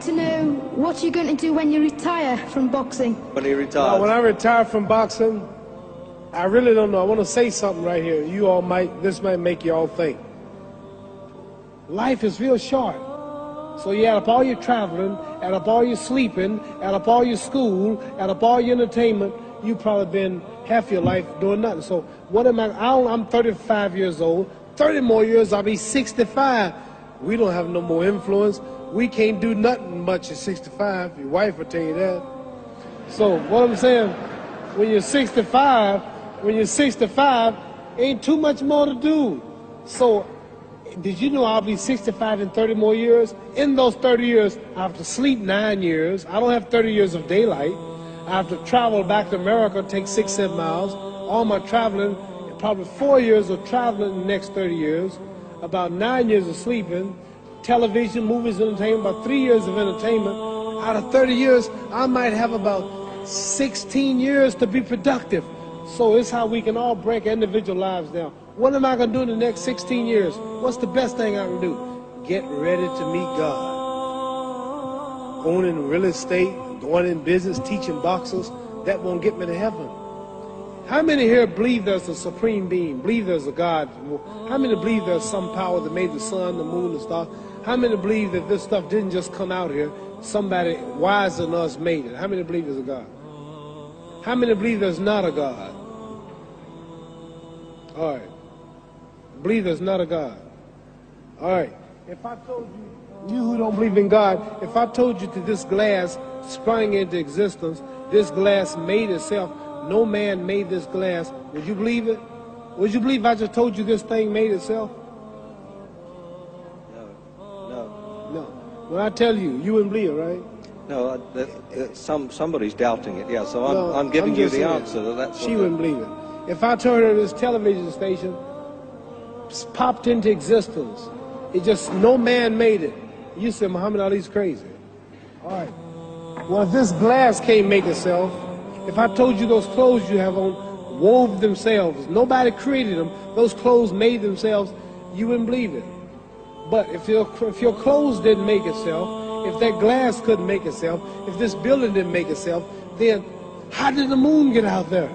like to know what you're going to do when you retire from boxing. When he retires? Well, when I retire from boxing, I really don't know. I want to say something right here. This might make you all think. Life is real short. So you add up all your traveling, add up all your sleeping, add up all your school, add up all your entertainment, you've probably been half your life doing nothing. So what am I'm 35 years old. 30 more years, I'll be 65. We don't have no more influence. We can't do nothing much at 65. Your wife will tell you that. So what I'm saying, when you're 65, ain't too much more to do. So did you know I'll be 65 in 30 more years? In those 30 years, I have to sleep 9 years. I don't have 30 years of daylight. I have to travel back to America, take 6-7 miles. All my traveling, probably 4 years of traveling in the next 30 years, about 9 years of sleeping, television, movies, entertainment, about 3 years of entertainment. Out of 30 years, I might have about 16 years to be productive. So it's how we can all break individual lives down. What am I going to do in the next 16 years? What's the best thing I can do? Get ready to meet God. Owning real estate, going in business, teaching boxers, that won't get me to heaven. How many here believe there's a supreme being, believe there's a God? How many believe there's some power that made the sun, the moon, the stars? How many believe that this stuff didn't just come out here? Somebody wiser than us made it. How many believe there's a God? How many believe there's not a God? All right. Believe there's not a God. All right. If I told you who don't believe in God, if I told you that this glass sprang into existence, this glass made itself, no man made this glass, would you believe it? Would you believe I just told you this thing made itself? No. When I tell you, you wouldn't believe it, right? No, somebody's doubting it, yeah, so I'm giving you the answer. She wouldn't believe it. If I told her this television station popped into existence, it just, no man made it, you said Muhammad Ali's crazy. All right. Well, if this glass can't make itself, if I told you those clothes you have on wove themselves, nobody created them, those clothes made themselves, you wouldn't believe it. But if your clothes didn't make itself, if that glass couldn't make itself, if this building didn't make itself, then how did the moon get out there?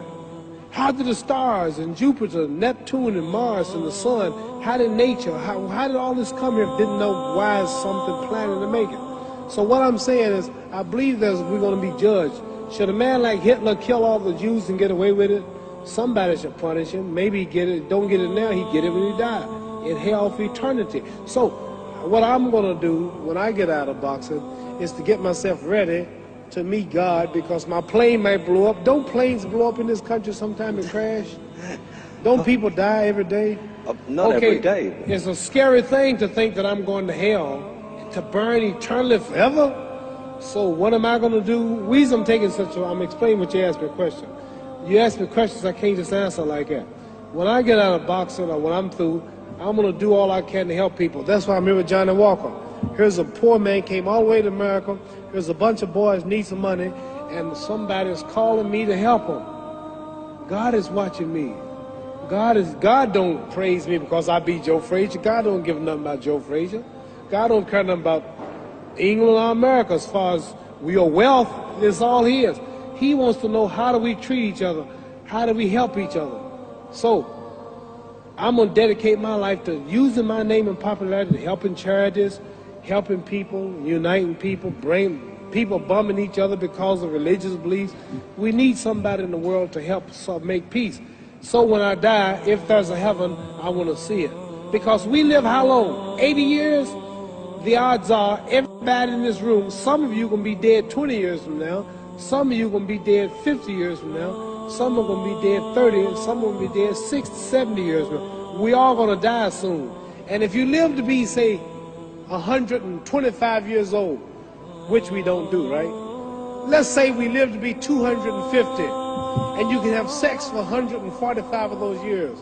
How did the stars and Jupiter, Neptune and Mars and the sun, how did nature, how did all this come here if didn't know why is something planning to make it? So what I'm saying is, I believe we're going to be judged. Should a man like Hitler kill all the Jews and get away with it? Somebody should punish him. Maybe he get it, don't get it now, he get it when he died, in hell for eternity. So what I'm going to do when I get out of boxing is to get myself ready to meet God, because my plane might blow up. Don't planes blow up in this country sometime and crash? Don't people die every day? Not every day. It's a scary thing to think that I'm going to hell, to burn eternally forever. So what am I going to do? I'm explaining what you asked me a question. You ask me questions I can't just answer like that. When I get out of boxing or when I'm through, I'm going to do all I can to help people. That's why I'm here with Johnny Walker. Here's a poor man, came all the way to America. Here's a bunch of boys need some money, and somebody is calling me to help them. God is watching me. God don't praise me because I beat Joe Frazier. God don't give nothing about Joe Frazier. God don't care nothing about England or America as far as your wealth. It's all his. He wants to know, how do we treat each other? How do we help each other? So I'm going to dedicate my life to using my name and popularity, helping charities, helping people, uniting people, bring people bumming each other because of religious beliefs. We need somebody in the world to help us make peace. So when I die, if there's a heaven, I want to see it. Because we live how long? 80 years? The odds are everybody in this room, some of you are going to be dead 20 years from now, some of you are going to be dead 50 years from now, some are going to be dead 30, and some are going to be dead 60, 70 years from now. We all going to die soon. And if you live to be, say, 125 years old, which we don't do, right? Let's say we live to be 250, and you can have sex for 145 of those years.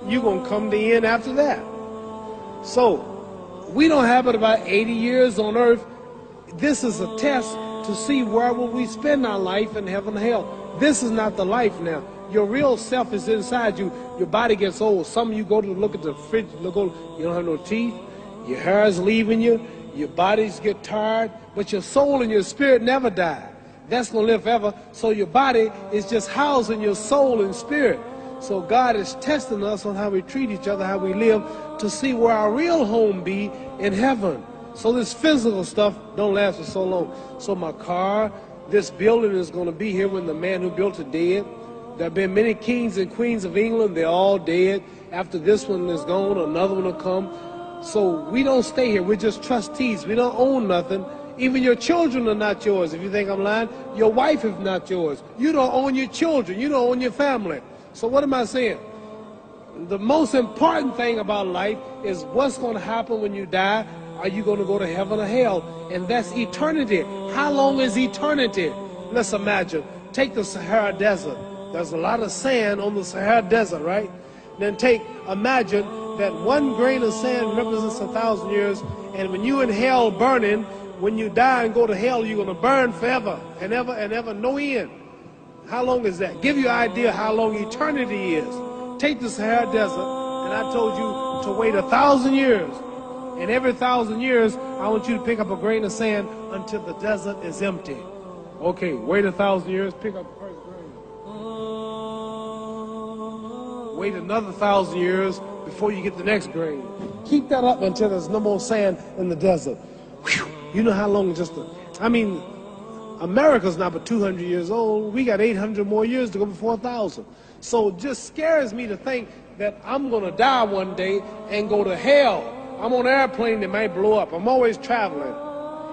You're going to come to the end after that. So we don't have but about 80 years on earth. This is a test to see where will we spend our life in heaven and hell. This is not the life now. Your real self is inside you. Your body gets old. Some of you go to look at the fridge, you don't have no teeth. Your hair is leaving you. Your bodies get tired, but your soul and your spirit never die. That's going to live forever. So your body is just housing your soul and spirit. So God is testing us on how we treat each other, how we live, to see where our real home be in heaven. So this physical stuff don't last for so long. So my car, this building is going to be here when the man who built it dead. There have been many kings and queens of England. They're all dead. After this one is gone, another one will come. So we don't stay here. We're just trustees. We don't own nothing. Even your children are not yours. If you think I'm lying, your wife is not yours. You don't own your children. You don't own your family. So what am I saying? The most important thing about life is what's going to happen when you die. Are you going to go to heaven or hell? And that's eternity. How long is eternity? Let's imagine. Take the Sahara Desert. There's a lot of sand on the Sahara Desert, right? Then imagine that one grain of sand represents 1,000 years, and when you're in hell burning, when you die and go to hell, you're going to burn forever and ever, no end. How long is that? Give you an idea how long eternity is. Take the Sahara Desert, and I told you to wait 1,000 years. And every 1,000 years, I want you to pick up a grain of sand until the desert is empty. Okay, wait 1,000 years, pick up the first grain. Wait another 1,000 years before you get the next grain. Keep that up until there's no more sand in the desert. Whew. You know how long America's not but 200 years old. We got 800 more years to go before 1,000. So it just scares me to think that I'm going to die one day and go to hell. I'm on an airplane that might blow up. I'm always traveling.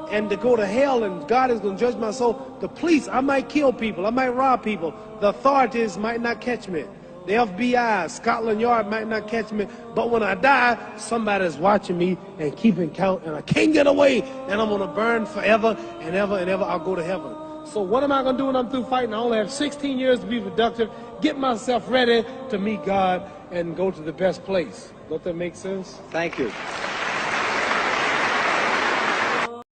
And to go to hell and God is going to judge my soul. The police, I might kill people. I might rob people. The authorities might not catch me. The FBI, Scotland Yard might not catch me. But when I die, somebody's watching me and keeping count. And I can't get away. And I'm going to burn forever and ever and ever. I'll go to heaven. So what am I going to do when I'm through fighting? I only have 16 years to be productive. Get myself ready to meet God and go to the best place. Don't that make sense? Thank you.